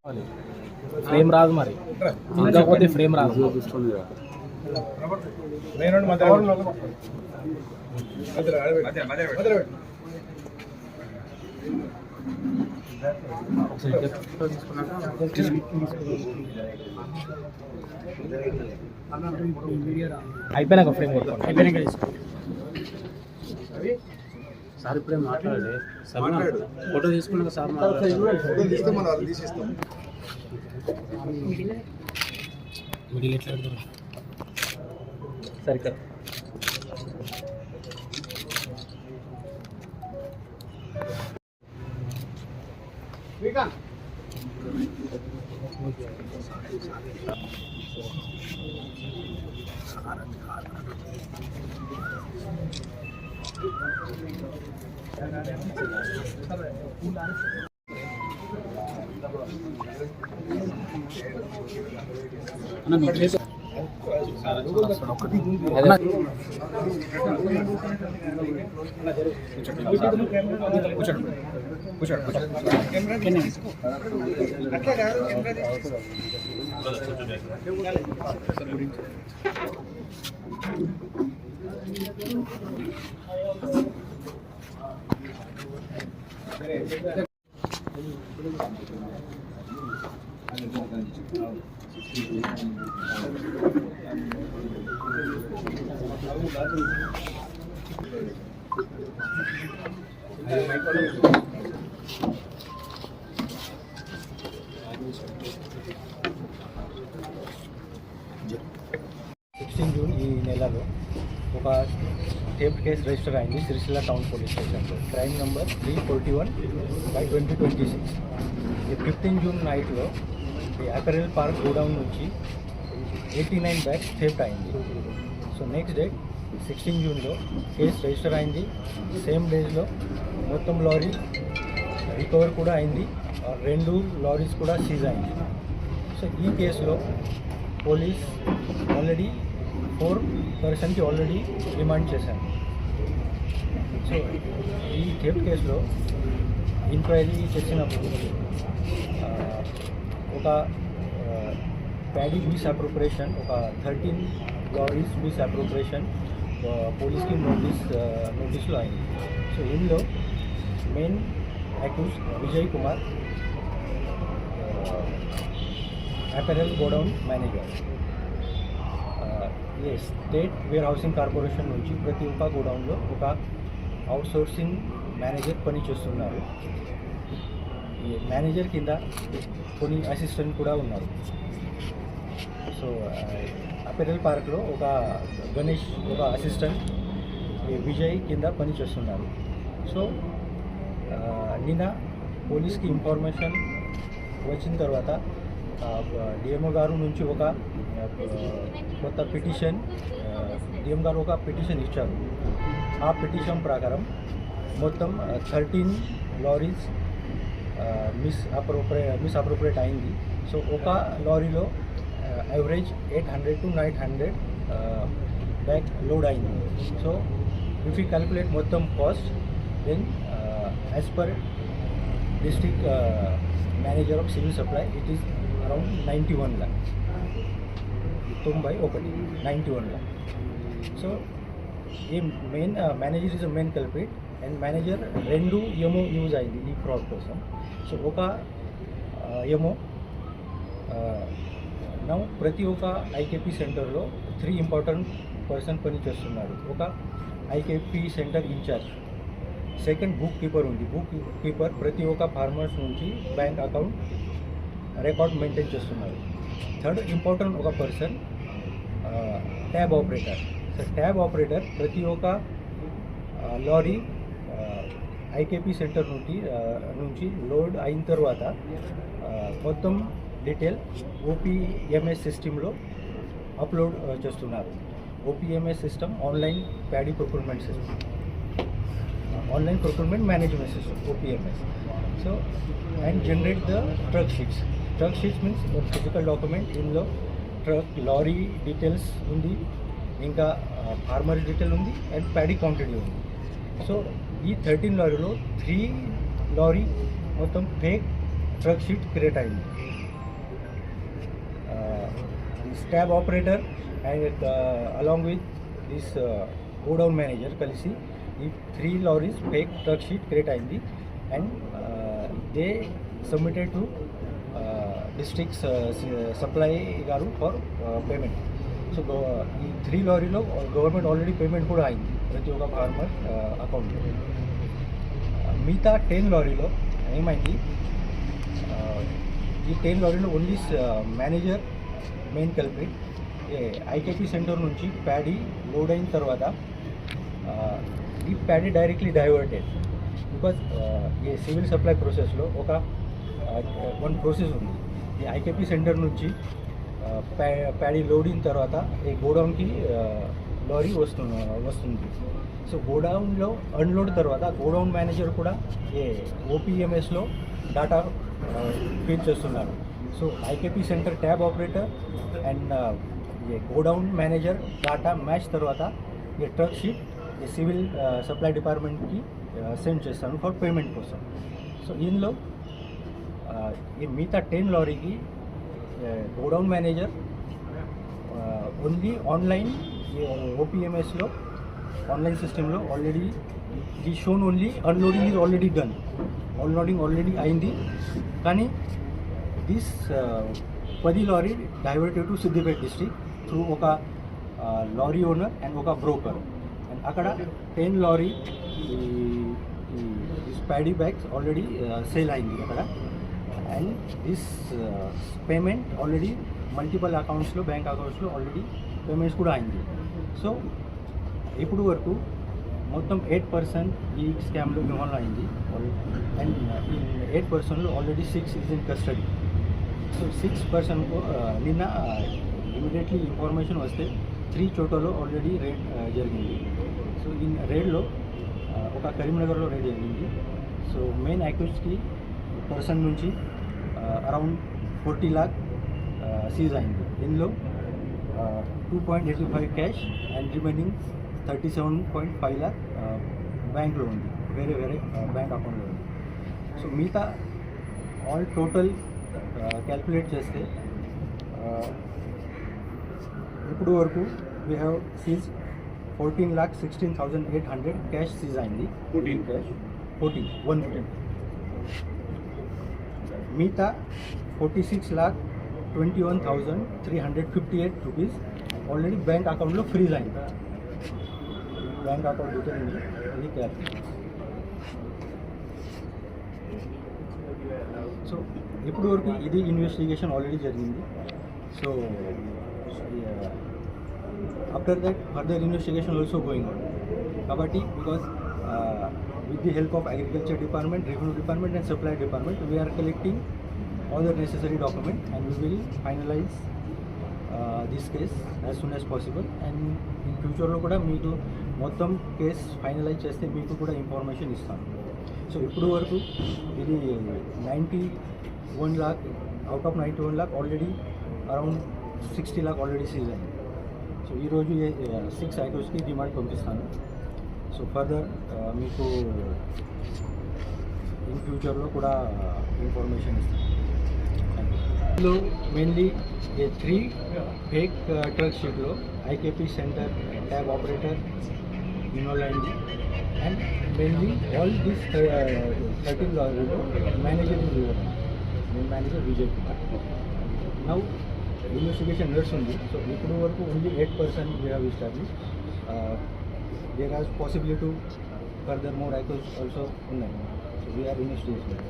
Frame రాదు మరి ఇంకపోతే ఫ్రేమ్ రాదు. అయిపోయినాక ఫ్రేమ్ అయిపోయినాక సార్ ఇప్పుడే మాట్లాడాలి. ఫోటో తీసుకున్నాక సార్ మిడిల్ ఎట్లా పెడతారు సరిగ్గా జూన్ ఈ నెలలో ఒక థెఫ్ట్ కేసు రిజిస్టర్ అయింది సిరిసిల్ల టౌన్ పోలీస్ స్టేషన్లో. Crime number 341/2026. ఈ 15 జూన్ నైట్లో ఈ అపెరల్ పార్క్ గోడౌన్ నుంచి 89 బ్యాగ్స్ థెఫ్ట్ అయింది. సో నెక్స్ట్ డే 16 జూన్లో కేసు రిజిస్టర్ అయింది. సేమ్ డేస్లో మొత్తం లారీ రికవర్ కూడా అయింది. 2 లారీస్ కూడా సీజ్ అయింది. సో ఈ కేసులో పోలీస్ ఆల్రెడీ 4 పర్సన్కి ఆల్రెడీ రిమాండ్ చేశాను. సో ఈ థెఫ్ట్ కేసులో ఎంక్వైరీ చేసినప్పుడు ఒక ప్యాడీ మిస్అప్రోప్రియేషన్, ఒక 13 లారీస్ మిస్అప్రోప్రియేషన్ పోలీస్కి నోటీసులు అయింది. సో ఇందులో main accused Vijay Kumar, apparel godown manager. State warehousing corporation నుంచి ప్రతి ఒక్క గోడౌన్లో ఒక అవుట్సోర్సింగ్ మేనేజర్ పనిచేస్తున్నారు. ఈ మేనేజర్ కింద కొన్ని అసిస్టెంట్ కూడా ఉన్నారు. సో అపెరల్ పార్క్లో ఒక గణేష్, ఒక అసిస్టెంట్ విజయ్ కింద పనిచేస్తున్నారు. సో నిన్న పోలీస్కి ఇన్ఫర్మేషన్ వచ్చిన తర్వాత డిఎంఓ గారు నుంచి ఒక కొత్త పిటిషన్, డిఎం గారు ఒక పిటిషన్ ఇచ్చారు. ఆ పిటిషన్ ప్రకారం మొత్తం 13 లారీస్ మిస్అప్రోప్రియేట్ అయింది. సో ఒక లారీలో యావరేజ్ 800 to 900 బ్యాగ్ లోడ్ అయింది. సో ఇఫ్ యూ క్యాలిక్యులేట్ మొత్తం cost, then as per district manager of civil supply it is around 91 lakh. 91 lakh. So ఈ main manager is main culprit and manager 2 ఎమో use అయింది ఈ fraud కోసం. So ఒక ఎమో నా ప్రతి ఒక్క ఐకేపీ సెంటర్లో 3 ఇంపార్టెంట్ పర్సన్ పని చేస్తున్నారు. ఒక IKP centre incharge, second bookkeeper ఉంది. బుక్ కీపర్ ప్రతి ఒక్క ఫార్మర్స్ నుంచి బ్యాంక్ అకౌంట్ రికార్డ్ మెయింటైన్ చేస్తున్నారు. థర్డ్ ఇంపార్టెంట్ ఒక person tab operator. So tab operator ప్రతి ఒక్క లారీ ఐకేపీ సెంటర్ నుంచి లోడ్ అయిన తర్వాత మొత్తం డీటెయిల్ ఓపీఎంఎస్ సిస్టంలో అప్లోడ్ చేస్తున్నారు. OPMS system online paddy procurement system, online procurement management system OPMS. So and generate the truck sheets. Truck sheets means physical document. ఇందులో truck lorry details ఉంది, ఇంకా farmer detail ఉంది and paddy quantity ఉంది. So ఈ 13 లారీలో 3 lorry మొత్తం fake truck sheet create అయింది. స్టాబ్ operator and along with this godown manager కలిసి ఈ 3 lorries fake truck sheet create అయింది and they submitted to district supply గారు ఫర్ పేమెంట్. సో ఈ 3 లారీలో గవర్నమెంట్ ఆల్రెడీ పేమెంట్ కూడా అయింది ప్రతి ఒక్క ఫార్మర్ అకౌంట్లో. మిగతా 10 లారీలో ఏమైంది, ఈ 10 లారీలో only manager main culprit. IKP centre నుంచి ప్యాడీ లోడ్ అయిన తర్వాత ఈ ప్యాడీ డైరెక్ట్లీ డైవర్టెడ్. బికాజ్ ఈ సివిల్ సప్లై ప్రాసెస్లో వన్ ప్రాసెస్ ఉంది. ఈ ఐకేపీ సెంటర్ నుంచి ప్యాడీ లోడ్ అయిన తర్వాత ఈ గోడౌన్కి లారీ వస్తుంది. సో గోడౌన్లో అన్లోడ్ తర్వాత గోడౌన్ మేనేజర్ కూడా ఏ ఓపీఎంఎస్లో डाटा फीड చేస్తున్నారు. So IKP centre tab operator and ये गोडाउन मैनेजर डाटा मैच తర్వాత ये ट्रक शीट ये सिविल सप्लाई डिपार्टमेंट की सेंड చేస్తాను ఫర్ పేమెంట్ కోసం. సో ఇందులో ఈ మిగతా 10 లారీకి గోడౌన్ మేనేజర్ ఓన్లీ ఆన్లైన్ ఓపీఎంఎస్లో ఆన్లైన్ సిస్టంలో ఆల్రెడీ ఈ shown only unloading is already done, unloading already అయింది. కానీ this 10 lorry diverted to Siddipet district through ఒక లారీ ఓనర్ అండ్ ఒక బ్రోకర్. అండ్ అక్కడ 10 లారీ ప్యాడీ బ్యాగ్స్ ఆల్రెడీ సేల్ అయింది అక్కడ. And this payment already multiple అకౌంట్స్లో బ్యాంక్ అకౌంట్స్లో ఆల్రెడీ పేమెంట్స్ కూడా అయింది. సో ఇప్పుడు వరకు మొత్తం 8% ఈ స్కామ్లో ఇన్వాల్వ్ అయింది. అండ్ ఈ 8%లో already 6 is in custody. So 6% నిన్న ఇమీడియట్లీ ఇన్ఫర్మేషన్ వస్తే 3 చోట్లలో ఆల్రెడీ రేడ్ జరిగింది. సో ఈ రేడ్లో ఒక కరీంనగర్లో రేడ్ జరిగింది. సో మెయిన్ అక్యూజ్కి పర్సన్ నుంచి అరౌండ్ 40 lakh సీజ్ అయింది. ఇందులో 2.85 క్యాష్ అండ్ రిమైనింగ్ 37.5 lakh బ్యాంక్లో ఉంది, వేరే వేరే బ్యాంక్ అకౌంట్లో ఉంది. సో మిగతా ఆల్ టోటల్ క్యాల్కులేట్ చేస్తే ఇప్పుడు వరకు we have seize 14,16,800 cash seize అయింది. 14 మిగతా 46,21,358 రూపీస్ ఆల్రెడీ బ్యాంక్ అకౌంట్లో ఫ్రీజ్ అయింది. బ్యాంక్ అకౌంట్ డీటెయిల్ ఉంది, అది క్యాష్. సో ఇప్పుడు వరకు ఇది ఇన్వెస్టిగేషన్ ఆల్రెడీ జరిగింది. So after that further investigation also going on. కాబట్టి because with the help of agriculture department, revenue department and supply department, we are collecting all the necessary documents and we will finalize this case as soon as possible. And in future లో కూడా మీకు మొత్తం case finalise చేస్తే మీకు కూడా information ఇస్తాను. So ఇప్పుడు వరకు ఇది 91 lakh out of 91 lakh already around 60 lakh already seize అయింది. సో ఈరోజు 6 ఐటమ్స్కి డిమాండ్ పంపిస్తాను. సో ఫర్దర్ మీకు ఇన్ ఫ్యూచర్లో కూడా ఇన్ఫర్మేషన్ ఇస్తాను. ఇందులో మెయిన్లీ 3 ఫేక్ ట్రక్ షీట్లో IKP centre tab operator involve అయింది. అండ్ మెయిన్లీ ఆల్ దిస్ 13 లారీలో manager manager Vijay Kumar. Now investigation నడుస్తుంది. సో ఇప్పుడు వరకు only 8% we have established. there is possibility to further more items also ఉన్నాయి. So we are investigating.